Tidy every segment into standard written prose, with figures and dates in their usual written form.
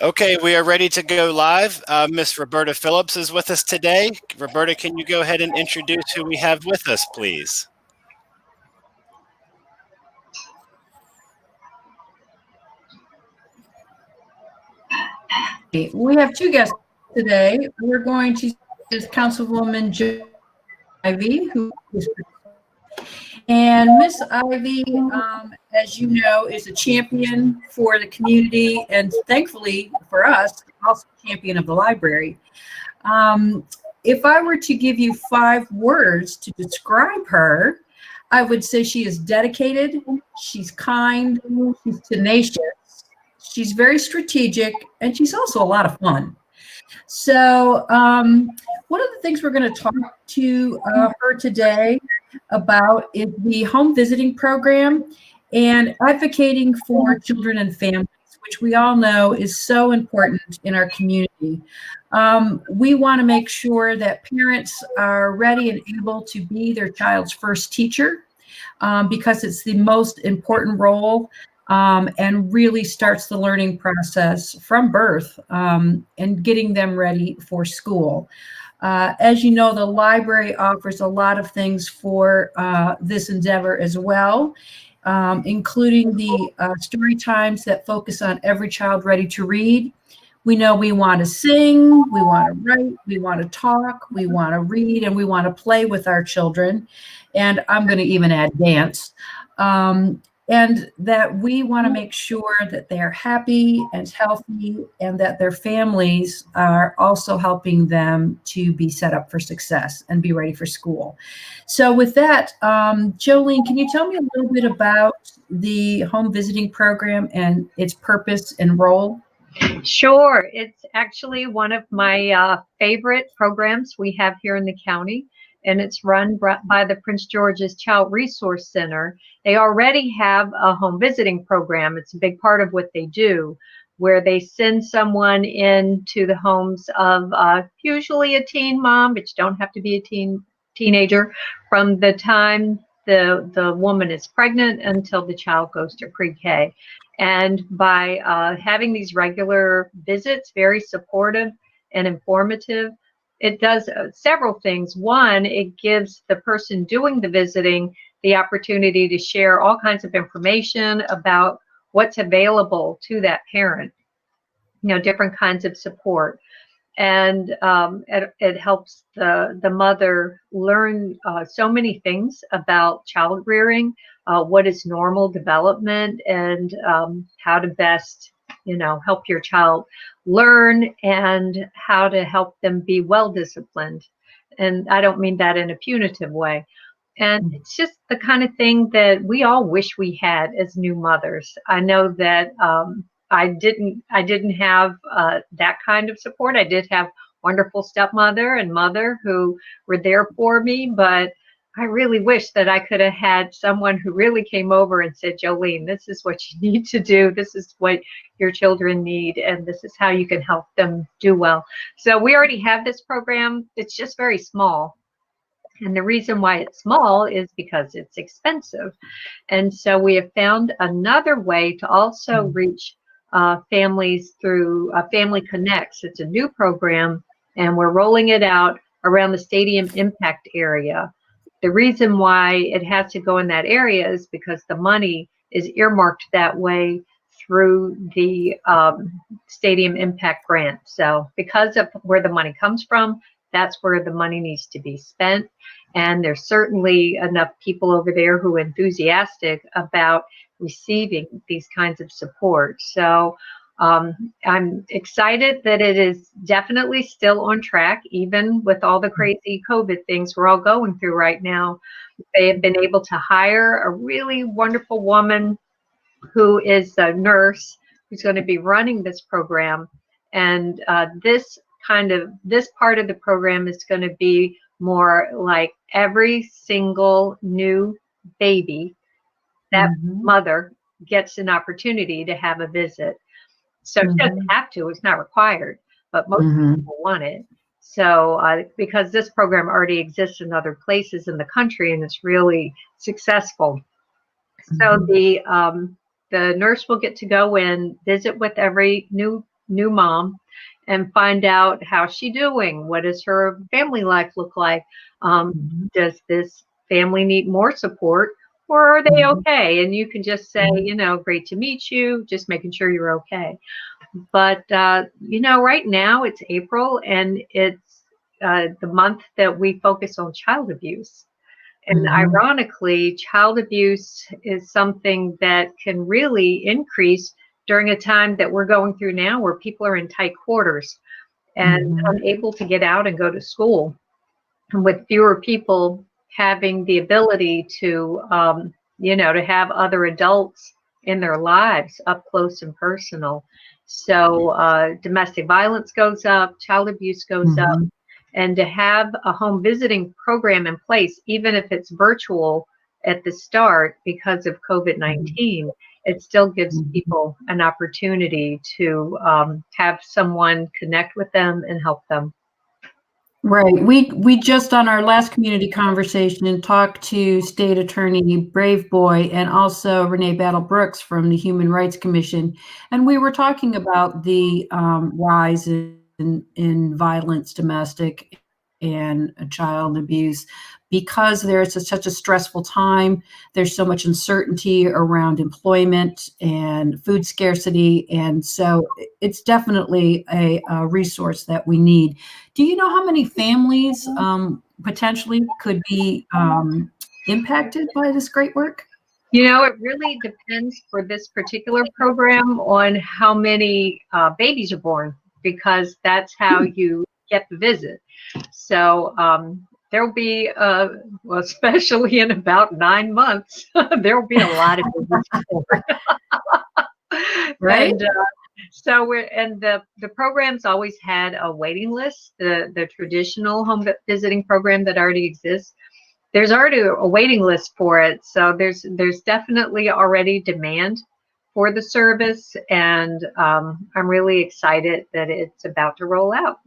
Okay, we are ready to go live. Miss Roberta Phillips is with us today. Roberta, can you go ahead and introduce who we have with us, please? We have two guests today. We're going to is Councilwoman Ivey, who is, and Miss Ivey, as you know, is a champion for the community, and thankfully for us, also a champion of the library. If I were to give you 5 words to describe her, I would say she is dedicated, she's kind, she's tenacious, she's very strategic, and she's also a lot of fun. So one of the things we're going to talk to her today about is the home visiting program and advocating for children and families, which we all know is so important in our community. We want to make sure that parents are ready and able to be their child's first teacher because it's the most important role. And really starts the learning process from birth and getting them ready for school. As you know, the library offers a lot of things for this endeavor as well, including the story times that focus on every child ready to read. We know we want to sing, we want to write, we want to talk, we want to read, and we want to play with our children. And I'm going to even add dance. And that we want to make sure that they're happy and healthy and that their families are also helping them to be set up for success and be ready for school. So with that, Jolene, can you tell me a little bit about the home visiting program and its purpose and role? Sure. It's actually one of my favorite programs we have here in the county. And it's run by the Prince George's Child Resource Center. They already have a home visiting program. It's a big part of what they do, where they send someone into the homes of usually a teen mom, but you don't have to be a teenager, from the time the woman is pregnant until the child goes to pre-K. And by having these regular visits, very supportive and informative, it does several things. One, it gives the person doing the visiting the opportunity to share all kinds of information about what's available to that parent, you know, different kinds of support. And it helps the mother learn so many things about child rearing, what is normal development, and how to best, you know, help your child learn and how to help them be well disciplined. And I don't mean that in a punitive way. And it's just the kind of thing that we all wish we had as new mothers. I know that I didn't have that kind of support. I did have wonderful stepmother and mother who were there for me, but I really wish that I could have had someone who really came over and said, Jolene, this is what you need to do. This is what your children need, and this is how you can help them do well. So we already have this program. It's just very small. And the reason why it's small is because it's expensive. And so we have found another way to also reach families through Family Connects. It's a new program, and we're rolling it out around the Stadium Impact area. The reason why it has to go in that area is because the money is earmarked that way through the Stadium Impact Grant. So because of where the money comes from, that's where the money needs to be spent. And there's certainly enough people over there who are enthusiastic about receiving these kinds of support. So I'm excited that it is definitely still on track, even with all the crazy COVID things we're all going through right now. They have been able to hire a really wonderful woman who is a nurse who's going to be running this program. And this part of the program is going to be more like every single new baby, that mother gets an opportunity to have a visit. So it doesn't have to, it's not required, but most people want it. So because this program already exists in other places in the country and it's really successful. So the nurse will get to go and visit with every new new mom and find out how's she doing? What does her family life look like? Does this family need more support, or are they okay? And you can just say, great to meet you, just making sure you're okay. But, right now it's April, and it's the month that we focus on child abuse. And ironically, child abuse is something that can really increase during a time that we're going through now, where people are in tight quarters and unable to get out and go to school, and with fewer people having the ability to, to have other adults in their lives up close and personal. So domestic violence goes up, child abuse goes up, and to have a home visiting program in place, even if it's virtual at the start because of COVID-19, it still gives people an opportunity to have someone connect with them and help them. Right. We just on our last community conversation talked to State Attorney Brave Boy and also Renee Battle Brooks from the Human Rights Commission, and we were talking about the rise in violence, domestic and child abuse, because there's such a stressful time. There's so much uncertainty around employment and food scarcity, and so it's definitely a resource that we need. Do you know how many families potentially could be impacted by this great work? It really depends for this particular program on how many babies are born, because that's how you get the visit. So there'll be, especially in about 9 months, there'll be a lot of babies born. Right. And the program's always had a waiting list. The traditional home visiting program that already exists, there's already a waiting list for it. So there's definitely already demand for the service, and I'm really excited that it's about to roll out.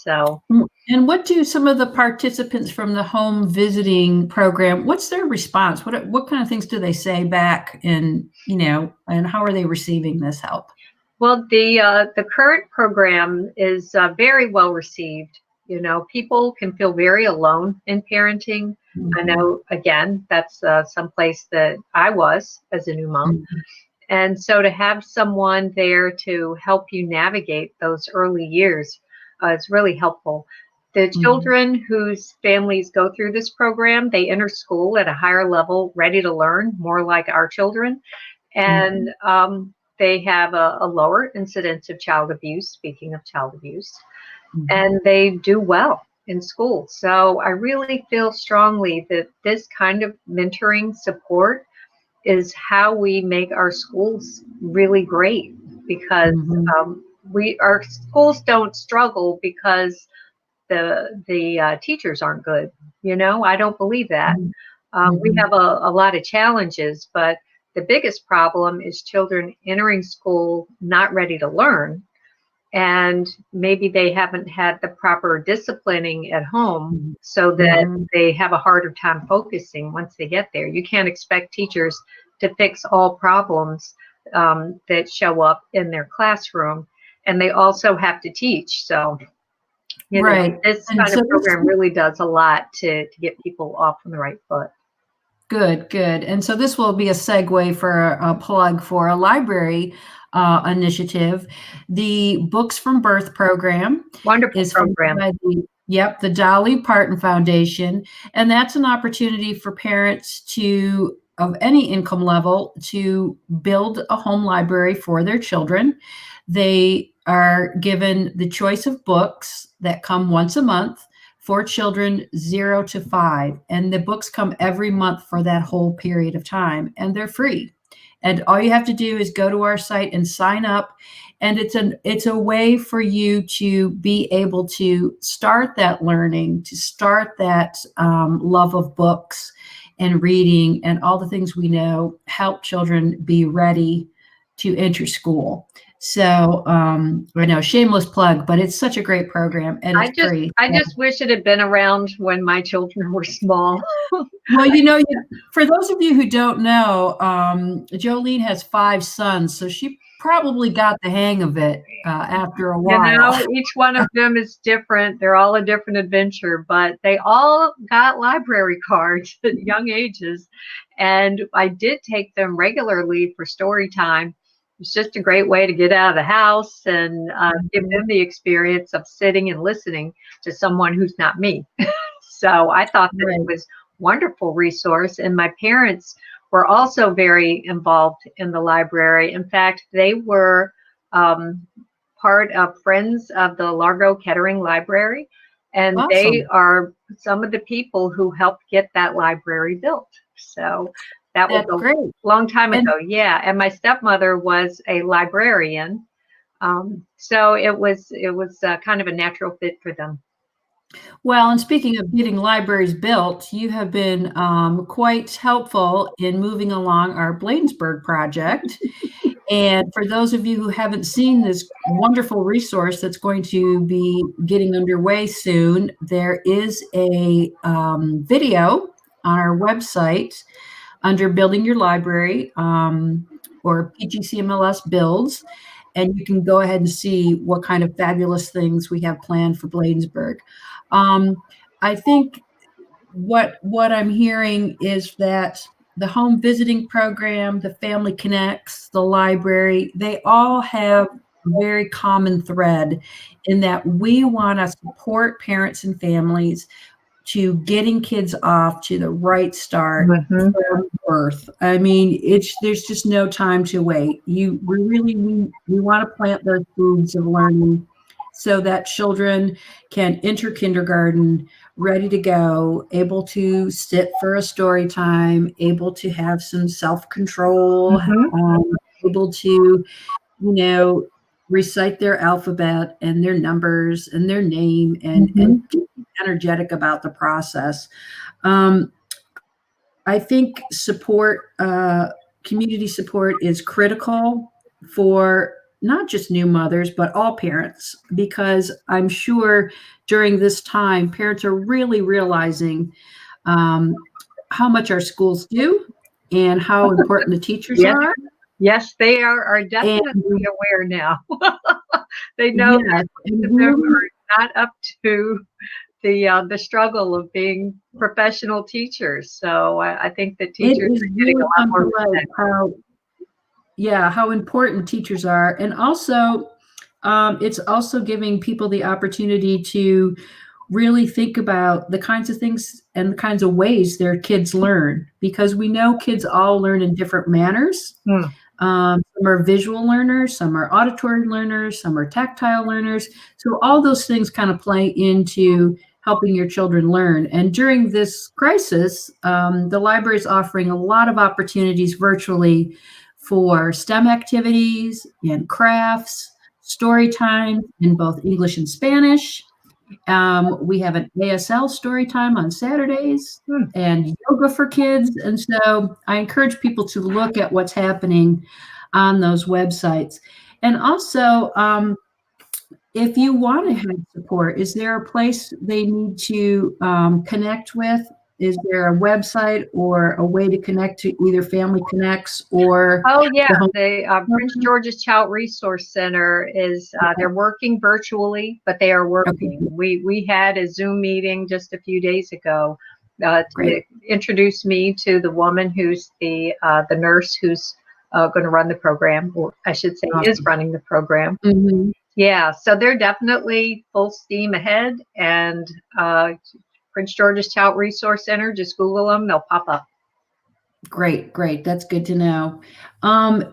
So, and what do some of the participants from the home visiting program, what's their response? What kind of things do they say back, and and how are they receiving this help? Well, the current program is very well received. People can feel very alone in parenting. I know, again, that's someplace that I was as a new mom. And so to have someone there to help you navigate those early years is really helpful. The children whose families go through this program, they enter school at a higher level, ready to learn, more like our children. And they have a lower incidence of child abuse, speaking of child abuse, and they do well in school. So I really feel strongly that this kind of mentoring support is how we make our schools really great, because our schools don't struggle because the teachers aren't good. I don't believe that. We have a lot of challenges, but the biggest problem is children entering school not ready to learn, and maybe they haven't had the proper disciplining at home, so that they have a harder time focusing once they get there. You can't expect teachers to fix all problems that show up in their classroom, and they also have to teach. So, this kind of program really does a lot to get people off on the right foot. Good. And so this will be a segue for a plug for a library initiative. The Books from Birth program. Wonderful program. The Dolly Parton Foundation. And that's an opportunity for parents of any income level to build a home library for their children. They are given the choice of books that come once a month for children 0 to 5. And the books come every month for that whole period of time, and they're free. And all you have to do is go to our site and sign up. And it's a way for you to be able to start that learning, to start that love of books and reading and all the things we know help children be ready to enter school. So I know, shameless plug, but it's such a great program, and it's free. I just wish it had been around when my children were small. Well, for those of you who don't know, Jolene has 5 sons, so she probably got the hang of it after a You while. know, each one of them is different. They're all a different adventure, but they all got library cards at young ages. And I did take them regularly for story time. It's just a great way to get out of the house and give them the experience of sitting and listening to someone who's not me. So I thought that it was a wonderful resource. And my parents were also very involved in the library. In fact, they were part of Friends of the Largo Kettering Library. And they Awesome. are some of the people who helped get that library built. So that was That's a great. long time And ago. Yeah. And my stepmother was a librarian. So it was kind of a natural fit for them. well, and speaking of getting libraries built, you have been quite helpful in moving along our Bladensburg project. And for those of you who haven't seen this wonderful resource that's going to be getting underway soon, there is a video on our website under Building Your Library or PGCMLS Builds. And you can go ahead and see what kind of fabulous things we have planned for Bladensburg. I think what I'm hearing is that the home visiting program, the Family Connects, the library, they all have a very common thread in that we want to support parents and families to getting kids off to the right start from birth. I mean, there's just no time to wait. We want to plant those seeds of learning so that children can enter kindergarten ready to go, able to sit for a story time, able to have some self-control, able to, recite their alphabet and their numbers and their name and be energetic about the process. I think community support is critical for not just new mothers, but all parents, because I'm sure during this time, parents are really realizing how much our schools do and how important the teachers are. Yes, they are definitely aware now. They know that them are not up to the struggle of being professional teachers. So I think that teachers are getting a lot more how important teachers are. And also, it's also giving people the opportunity to really think about the kinds of things and the kinds of ways their kids learn, because we know kids all learn in different manners. Some are visual learners, some are auditory learners, some are tactile learners. So all those things kind of play into helping your children learn. And during this crisis, the library is offering a lot of opportunities virtually for STEM activities and crafts, story time in both English and Spanish. We have an ASL story time on Saturdays and yoga for kids. And so I encourage people to look at what's happening on those websites. And also, if you want to have support, is there a place they need to connect with? Is there a website or a way to connect to either Family Connects or? Oh, yeah. The Prince George's Child Resource Center is, they're working virtually, but they are working. Okay. We had a Zoom meeting just a few days ago to introduce me to the woman who's the nurse who's going to run the program, or I should say is running the program. Yeah, so they're definitely full steam ahead, and Prince George's Child Resource Center, just Google them, they'll pop up. Great. That's good to know.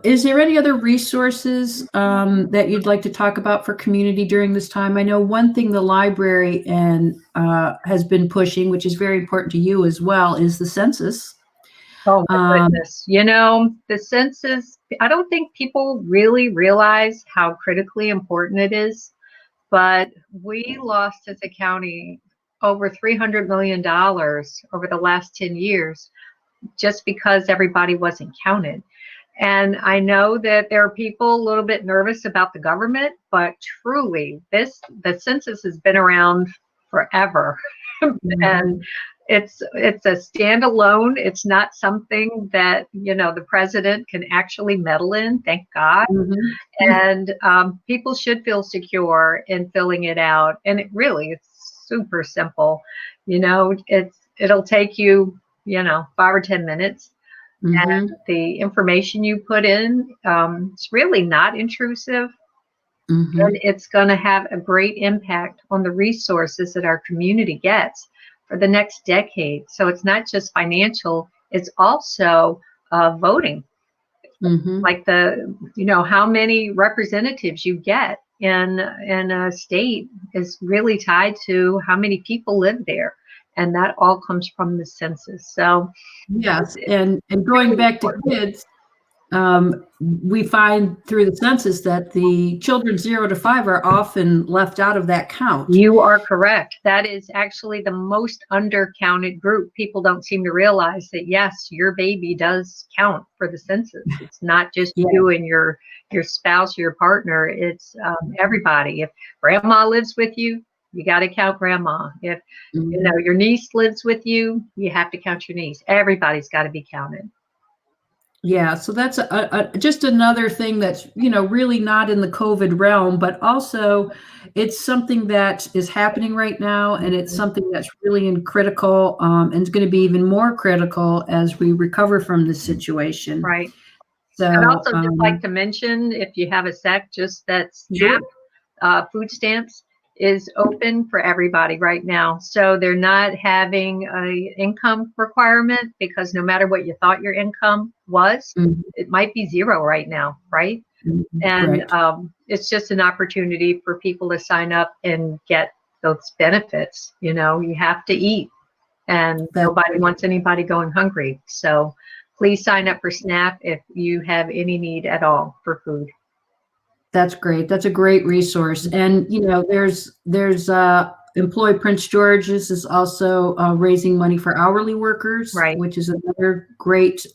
Is there any other resources that you'd like to talk about for community during this time? I know one thing the library has been pushing, which is very important to you as well, is the census. Oh my goodness. The census, I don't think people really realize how critically important it is, but we lost as a county over $300 million over the last 10 years just because everybody wasn't counted. And I know that there are people a little bit nervous about the government, but truly the census has been around, 50 years. It's been around for 50 years. And it's been forever. Mhm. And it's a standalone. It's not something that, the president can actually meddle in, thank God. Mhm. And people should feel secure in filling it out. And it really is super simple. It'll take you, 5 or 10 minutes. Mhm. And the information you put in, it's really not intrusive. Mhm. And it's going to have a great impact on the resources that our community gets for the next decade. So it's not just financial, it's also voting. Mhm. Like how many representatives you get in a state is really tied to how many people live there. And that all comes from the census. So Yes, it's and going really back to important. kids, we find through the census that the children 0 to 5 are often left out of that count. You are correct. That is actually the most undercounted group. People don't seem to realize that, yes, your baby does count for the census. It's not just Yeah. you and your spouse or your partner. It's everybody. If grandma lives with you, you got to count grandma. If Mhm. your niece lives with you, you have to count your niece. Everybody's got to be counted. Yeah, so that's just another thing that's, really not in the COVID realm, but also it's something that is happening right now, and it's something that's really critical, and it's going to be even more critical as we recover from this situation. Right. I'd So, also just like to mention, if you have a sec, just that sure. SNAP food stamps is open for everybody right now. So they're not having a income requirement, because no matter what you thought your income was, Mhm. it might be zero right now, right? Mhm. And Right. it's just an opportunity for people to sign up and get those benefits. You have to eat, and That, nobody wants anybody going hungry. So please sign up for SNAP if you have any need at all for food. that's great. That's a great resource. And, there's Employ Prince George's is also raising money for hourly workers, Right. which is another great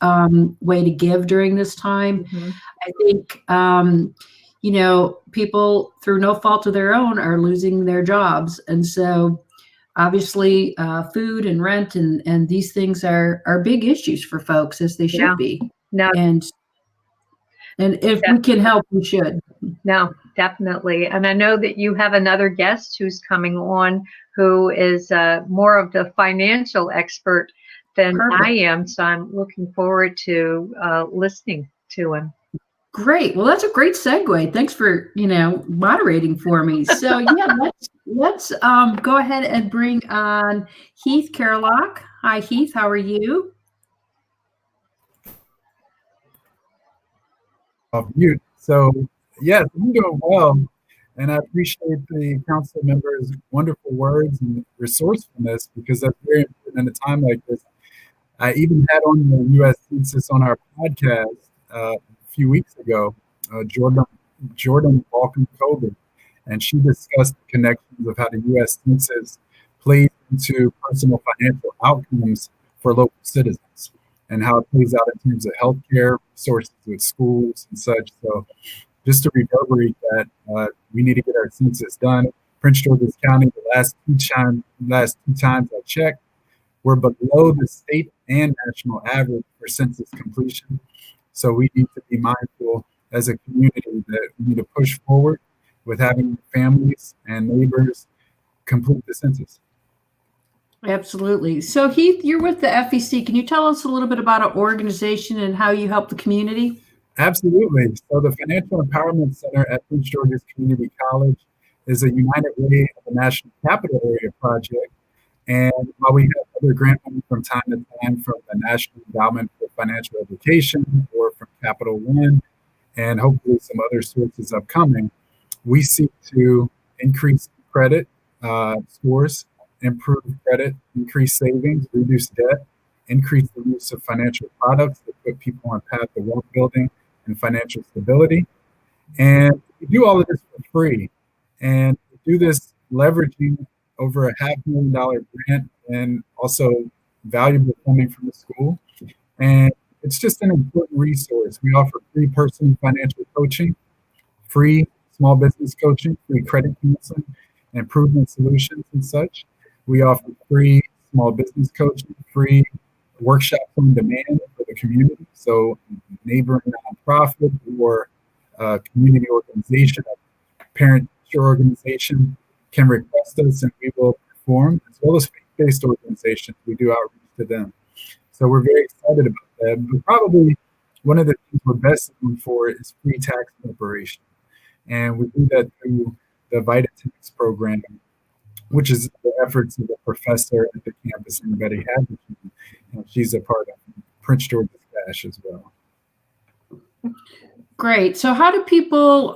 way to give during this time. Mm-hmm. I think, people through no fault of their own are losing their jobs. And so obviously food and rent and these things are big issues for folks, as they Yeah. should be. No, And if we can help, we should. no, definitely. And I know that you have another guest who's coming on who is more of the financial expert than I Perfect. am. So I'm looking forward to listening to him. Great. Well, that's a great segue. Thanks for, moderating for me. So yeah, let's go ahead and bring on Heath Carlock. Hi, Heath. How are you? Off mute. So, yes, I'm doing well. And I appreciate the council members' wonderful words and resourcefulness, because that's very important at a time like this. I even had on the U.S. Census on our podcast a few weeks ago, Jordan Balkan Kogan, and she discussed the connections of how the U.S. Census plays into personal financial outcomes for local citizens, and how it plays out in terms of healthcare, resources with schools and such. So just to reverberate that, we need to get our census done. Prince George's County, the last two times I checked, we're below the state and national average for census completion. So we need to be mindful as a community that we need to push forward with having families and neighbors complete the census. Absolutely. So Heath, you're with the FEC. Can you tell us a little bit about our organization and how you help the community? Absolutely. So the Financial Empowerment Center at Prince George's Community College is a United Way of the National Capital Area project. And while we have other grant money from time to time from the National Endowment for Financial Education or from Capital One, and hopefully some other sources upcoming, we seek to increase credit scores, improve credit, increase savings, reduce debt, increase the use of financial products that put people on a path to wealth building and financial stability. And we do all of this for free. And we do this leveraging over a $500,000 grant and also valuable funding from the school. And it's just an important resource. We offer free personal financial coaching, free small business coaching, free credit counseling, improvement solutions and such. We offer free small business coaching, free workshops on demand for the community. So neighboring nonprofit or community organization, parent-teacher organization can request us and we will perform, as well as faith-based organizations. We do outreach to them. So we're very excited about that. But probably one of the things we're best known for is free tax preparation. And we do that through the Attendees program, which is the efforts of a professor at the campus in Betty Hadley. She's a part of Prince George's Cash as well. Great. So how do people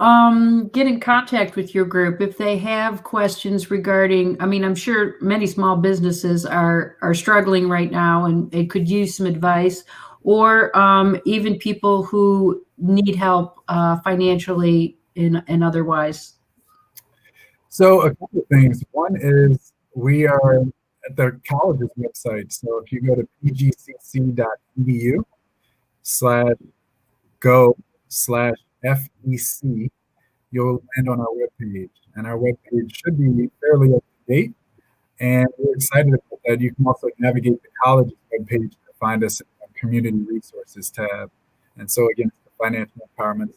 get in contact with your group if they have questions regarding, I mean, I'm sure many small businesses are struggling right now and they could use some advice, or even people who need help financially and otherwise? So a couple of things. One is we are at the college's website. So if you go to pgcc.edu/go/FEC, you'll land on our webpage. And our webpage should be fairly up to date. And we're excited about that. You can also navigate the college's webpage to find us in the Community Resources tab. And so again, it's the Financial Empowerment.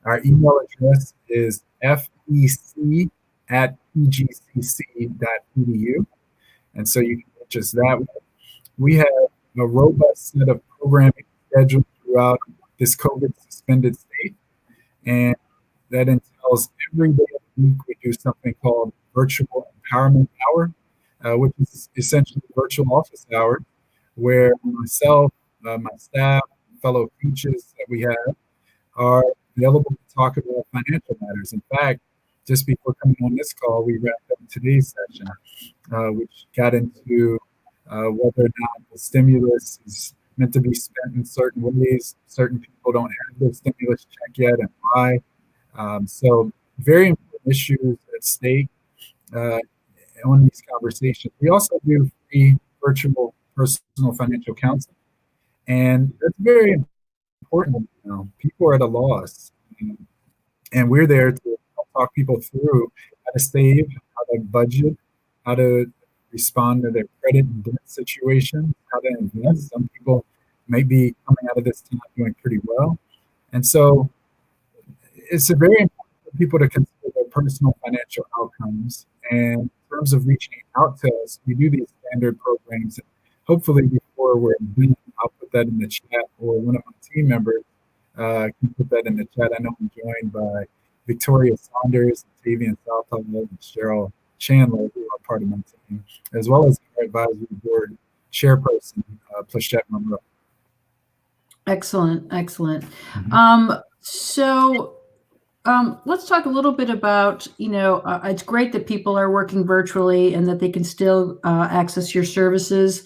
Our email address is fec@pgcc.edu. And so you can reach us that way. We have a robust set of programming scheduled throughout this COVID suspended state. And that entails every day of the week we do something called Virtual Empowerment Hour, which is essentially virtual office hour, where myself, my staff, fellow coaches that we have are available to talk about financial matters. In fact, just before coming on this call, we wrapped up today's session, which got into whether or not the stimulus is meant to be spent in certain ways. Certain people don't have their stimulus check yet, and why. So very important issues at stake on these conversations. We also do free virtual personal financial counseling. And that's very important. People are at a loss. And we're there to talk people through how to save, how to budget, how to respond to their credit and debt situation, how to invest. Some people may be coming out of this time doing pretty well. And so it's a very important for people to consider their personal financial outcomes. And in terms of reaching out to us, we do these standard programs. Hopefully before we're done, I'll put that in the chat, or one of my team members can put that in the chat. I know I'm joined by Victoria Saunders, Tavian Southall, and Cheryl Chandler, who are part of my team, as well as our advisory board chairperson, Plachette Monroe. Excellent, excellent. Mm-hmm. So let's talk a little bit about, it's great that people are working virtually and that they can still access your services.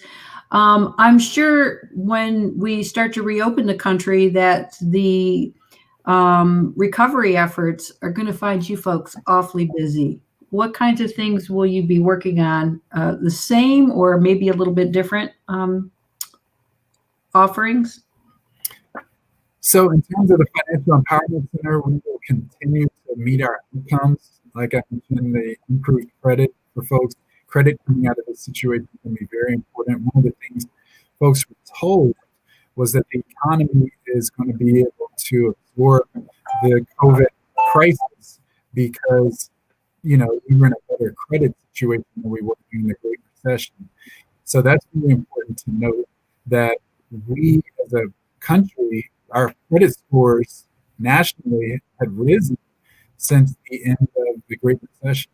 I'm sure when we start to reopen the country that the recovery efforts are going to find you folks awfully busy. What kinds of things will you be working on? The same or maybe a little bit different offerings? So in terms of the Financial Empowerment Center, we will continue to meet our outcomes. Like I mentioned, the improved credit for folks. Credit coming out of this situation can be very important. One of the things folks were told was that the economy is going to be able to absorb the COVID crisis because, we were in a better credit situation than we were in the Great Recession. So that's really important to note that we as a country, our credit scores nationally had risen since the end of the Great Recession.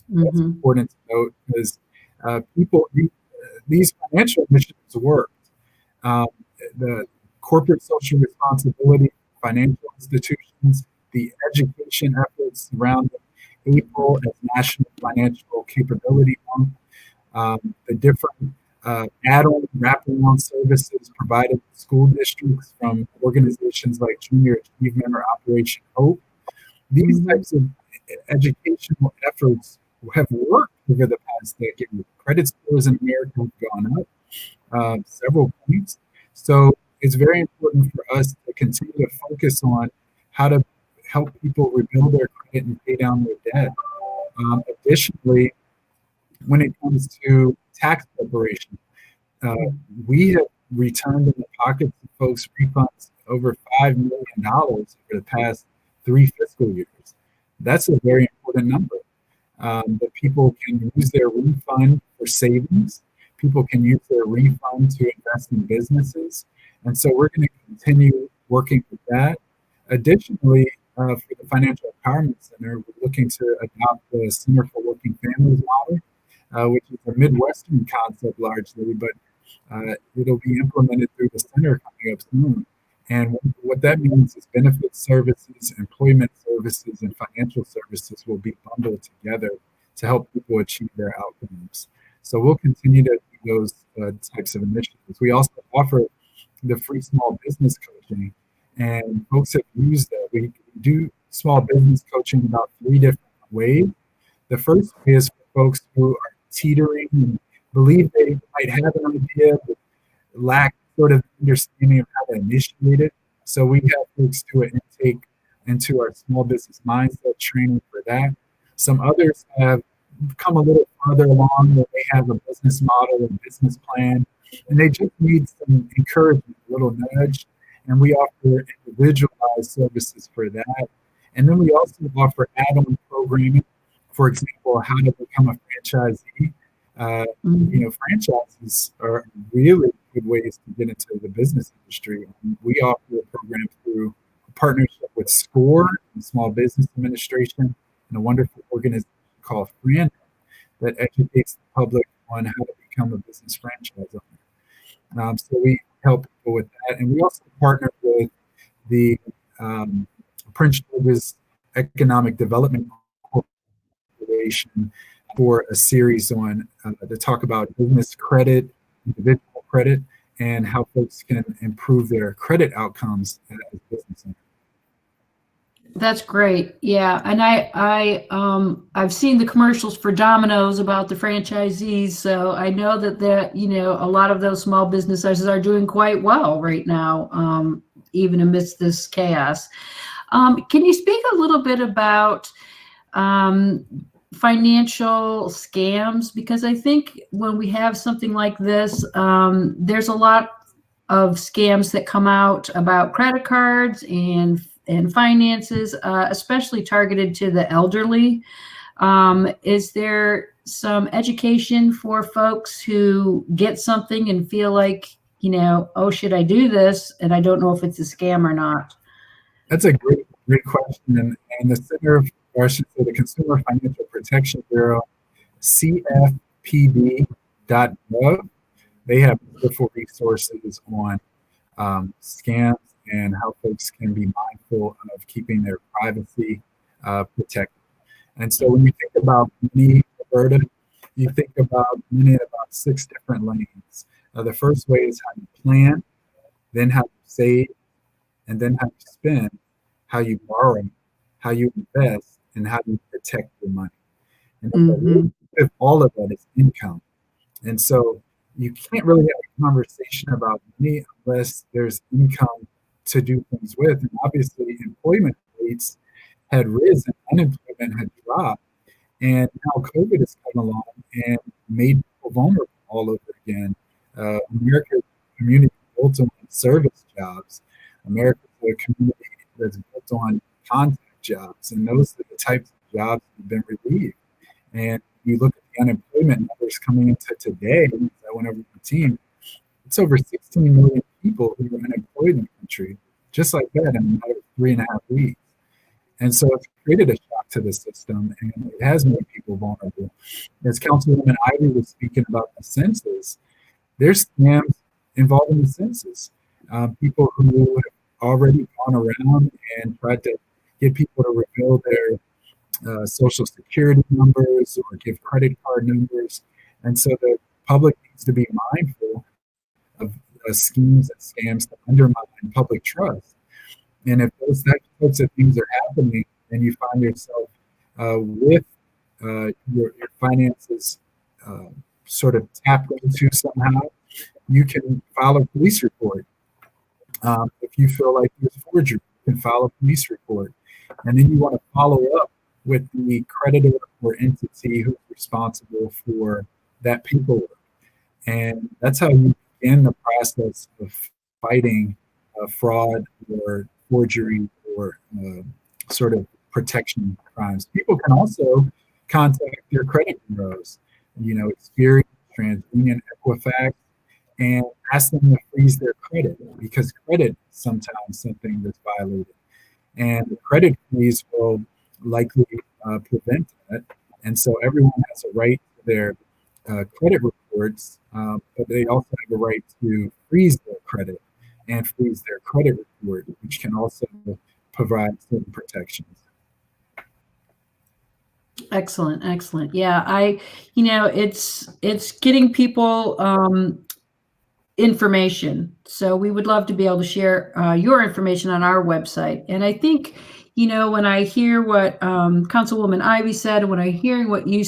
That's important to note because these financial initiatives worked. The corporate social responsibility, financial institutions, the education efforts around April as National Financial Capability Month, the different add-on, wrap-around services provided to school districts from organizations like Junior Achievement or Operation Hope. These types of educational efforts have worked over the past decade. Credit scores in America have gone up several points. So it's very important for us to continue to focus on how to help people rebuild their credit and pay down their debt. Additionally, when it comes to tax preparation, we have returned in the pockets of folks refunds over $5 million over the past 3 fiscal years. That's a very important number. That people can use their refund for savings. People can use their refund to invest in businesses. And so we're going to continue working with that. Additionally, for the Financial Empowerment Center, we're looking to adopt the Center for Working Families model, which is a Midwestern concept largely, but it'll be implemented through the center coming up soon. And what that means is benefit services, employment services, and financial services will be bundled together to help people achieve their outcomes. So we'll continue to do those types of initiatives. We also offer the free small business coaching, and folks have used that. We do small business coaching in about 3 different ways. The first way is for folks who are teetering and believe they might have an idea, but lack sort of understanding of how to initiate it. So we have folks do an intake into our small business mindset training for that. Some others have come a little farther along where they have a business model and business plan, and they just need some encouragement, a little nudge. And we offer individualized services for that. And then we also offer add-on programming, for example, how to become a franchisee. Franchises are really good ways to get into the business industry. And we offer a program through a partnership with SCORE, the Small Business Administration, and a wonderful organization called FRAN that educates the public on how to become a business franchise owner. So we help people with that. And we also partner with the Prince George's Economic Development Corporation for a series on to talk about business credit, individual credit, and how folks can improve their credit outcomes as business owners. That's great. Yeah, and I've seen the commercials for Domino's about the franchisees, so I know that a lot of those small businesses are doing quite well right now, even amidst this chaos. Can you speak a little bit about financial scams? Because I think when we have something like this, there's a lot of scams that come out about credit cards and finances, especially targeted to the elderly. Is there some education for folks who get something and feel like, oh, should I do this? And I don't know if it's a scam or not. That's a great question. And the Center, or I should say the Consumer Financial Protection Bureau, CFPB.gov, they have wonderful resources on scams and how folks can be mindful of keeping their privacy protected. And so when you think about money, Roberta, you think about money in about 6 different lanes. The first way is how you plan, then how you save, and then how you spend, how you borrow, how you invest, and how you protect your money. And all of that is income. And so you can't really have a conversation about money unless there's income to do things with. And obviously employment rates had risen, unemployment had dropped, and now COVID has come along and made people vulnerable all over again. America's community built on service jobs. America's a community that's built on contact jobs, and those are the types of jobs that have been relieved. And you look at the unemployment numbers coming into today, as I went over the team, it's over 16 million people who are unemployed in the country, just like that, in a matter of 3.5 weeks. And so it's created a shock to the system, and it has made people vulnerable. As Councilwoman Ivey was speaking about the census, there's scams involving the census. People who have already gone around and tried to get people to reveal their social security numbers or give credit card numbers. And so the public needs to be mindful of schemes and scams that undermine public trust. And if those types of things are happening, then you find yourself with your finances sort of tapped into somehow, you can file a police report. If you feel like there's forgery, you can file a police report. And then you want to follow up with the creditor or entity who's responsible for that paperwork. And that's how you begin the process of fighting fraud or forgery or sort of protection crimes. People can also contact their credit bureaus, Experian, TransUnion, Equifax, and ask them to freeze their credit, because credit is sometimes something that's violated. And the credit freeze will likely prevent that. And so everyone has a right to their credit reports, but they also have a right to freeze their credit and freeze their credit report, which can also provide certain protections. Excellent, excellent. Yeah, it's getting people information. So we would love to be able to share your information on our website. And I think, when I hear what Councilwoman Ivey said, and when I'm hearing what you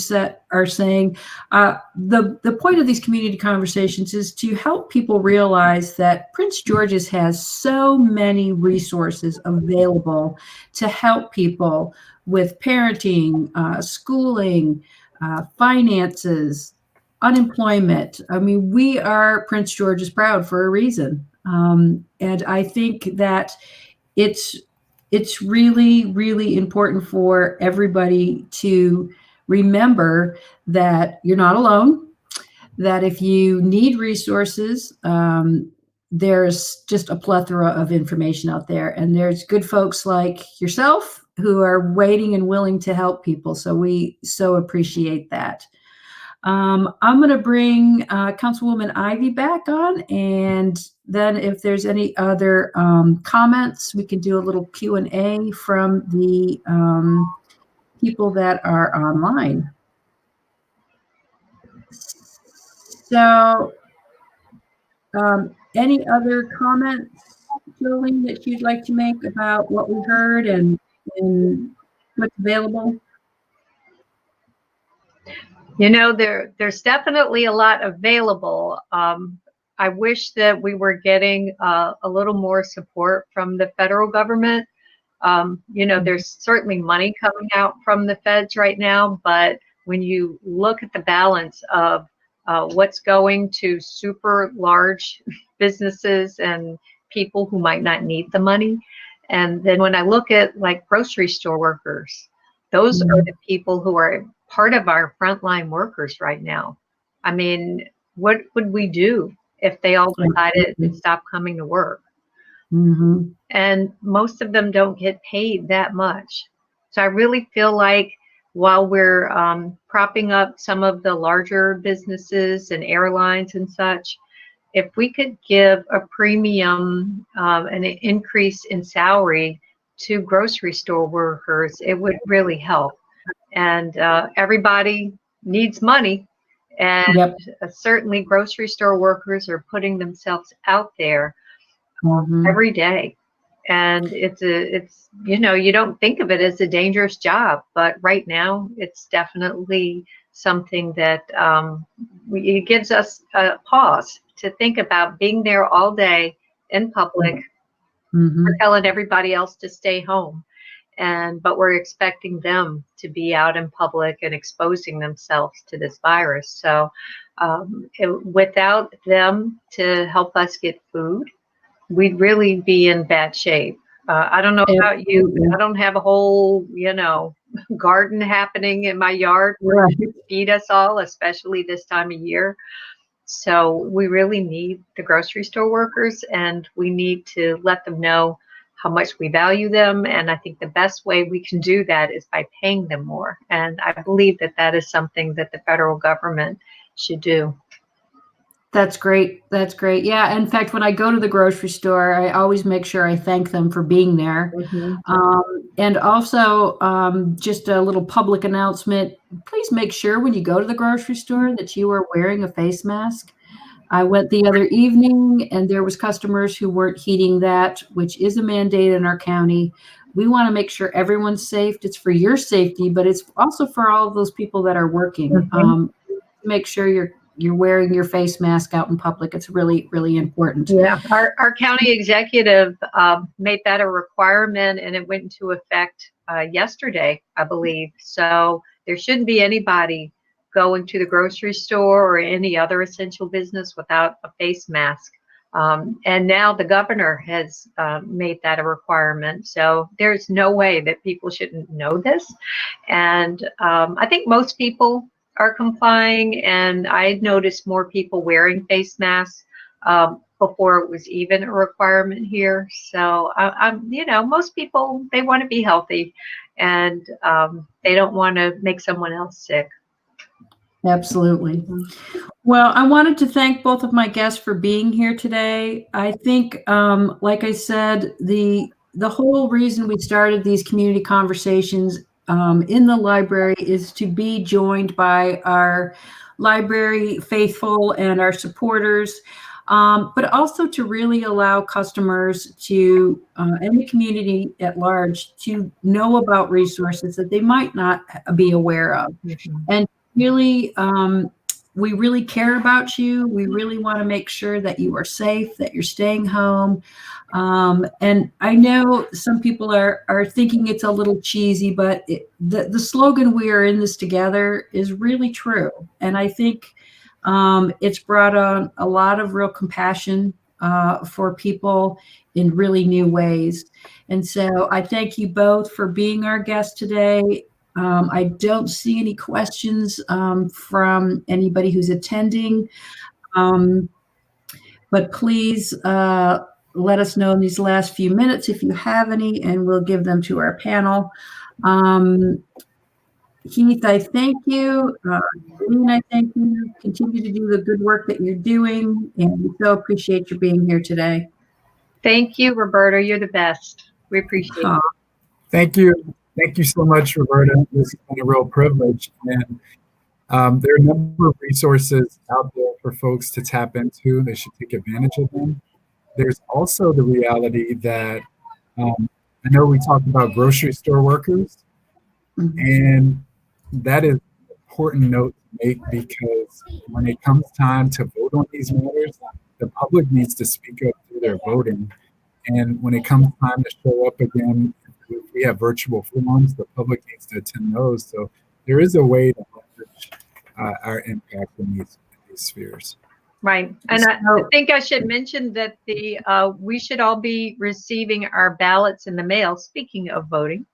are saying, the point of these community conversations is to help people realize that Prince George's has so many resources available to help people with parenting, schooling, finances, unemployment. I mean, we are Prince George's proud for a reason. And I think that it's really, really important for everybody to remember that you're not alone, that if you need resources, there's just a plethora of information out there. And there's good folks like yourself who are waiting and willing to help people. So we so appreciate that. I'm going to bring Councilwoman Ivey back on, and then if there's any other comments, we can do a little Q&A from the people that are online. So any other comments, Jolene, that you'd like to make about what we heard and what's available? There's definitely a lot available. I wish that we were getting a little more support from the federal government. There's certainly money coming out from the feds right now, but when you look at the balance of what's going to super large businesses and people who might not need the money, and then when I look at like grocery store workers, those are the people who are part of our frontline workers right now. I mean, what would we do if they all decided to stop coming to work? Mm-hmm. And most of them don't get paid that much. So I really feel like while we're propping up some of the larger businesses and airlines and such, if we could give a premium, an increase in salary to grocery store workers, it would really help. And everybody needs money, and certainly grocery store workers are putting themselves out there every day. And it's you don't think of it as a dangerous job, but right now it's definitely something that it gives us a pause to think about being there all day in public. We're telling everybody else to stay home. But we're expecting them to be out in public and exposing themselves to this virus. So without them to help us get food, we'd really be in bad shape. I don't know about you, but I don't have a whole, garden happening in my yard where to feed us all, especially this time of year. So we really need the grocery store workers, and we need to let them know how much we value them. And I think the best way we can do that is by paying them more. And I believe that that is something that the federal government should do. That's great. That's great. Yeah. In fact, when I go to the grocery store, I always make sure I thank them for being there. And also, just a little public announcement, please make sure when you go to the grocery store that you are wearing a face mask. I went the other evening and there was customers who weren't heeding that, which is a mandate in our county. We want to make sure everyone's safe. It's for your safety, but it's also for all of those people that are working. Make sure you're you're wearing your face mask out in public. It's really, really important. Yeah, our county executive made that a requirement, and it went into effect yesterday, I believe. So there shouldn't be anybody going to the grocery store or any other essential business without a face mask. And now the governor has made that a requirement. So there's no way that people shouldn't know this. And I think most people are complying, and I noticed more people wearing face masks before it was even a requirement here. So most people, they want to be healthy, and they don't want to make someone else sick. Absolutely. Well, I wanted to thank both of my guests for being here today. I think, like I said, the whole reason we started these community conversations in the library is to be joined by our library faithful and our supporters, but also to really allow customers to, and the community at large, to know about resources that they might not be aware of. And really, we really care about you. We really want to make sure that you are safe, that you're staying home. And I know some people are thinking it's a little cheesy, but the slogan, "We are in this together," is really true. And I think it's brought on a lot of real compassion for people in really new ways. And so I thank you both for being our guests today. I don't see any questions from anybody who's attending, but please let us know in these last few minutes if you have any, and we'll give them to our panel. Keith, I thank you. Eileen, I thank you. Continue to do the good work that you're doing, and we so appreciate you being here today. Thank you, Roberta. You're the best. We appreciate it. Thank you. Thank you so much, Roberta. This has been a real privilege. And there are a number of resources out there for folks to tap into. They should take advantage of them. There's also the reality that I know we talked about grocery store workers, and that is an important note to make, because when it comes time to vote on these matters, the public needs to speak up through their voting. And when it comes time to show up again, if we have virtual forums, the public needs to attend those. So there is a way to leverage our impact in these spheres. Right. And I think I should mention that we should all be receiving our ballots in the mail, speaking of voting.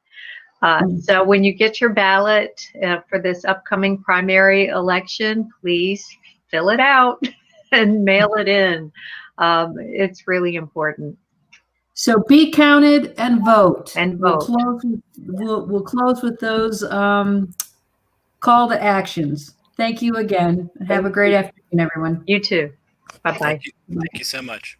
So when you get your ballot for this upcoming primary election, please fill it out and mail it in. It's really important. So be counted and vote. And vote. We'll close with those call to actions. Thank you again. Have a great afternoon, everyone. You too. Bye-bye. Thank you so much.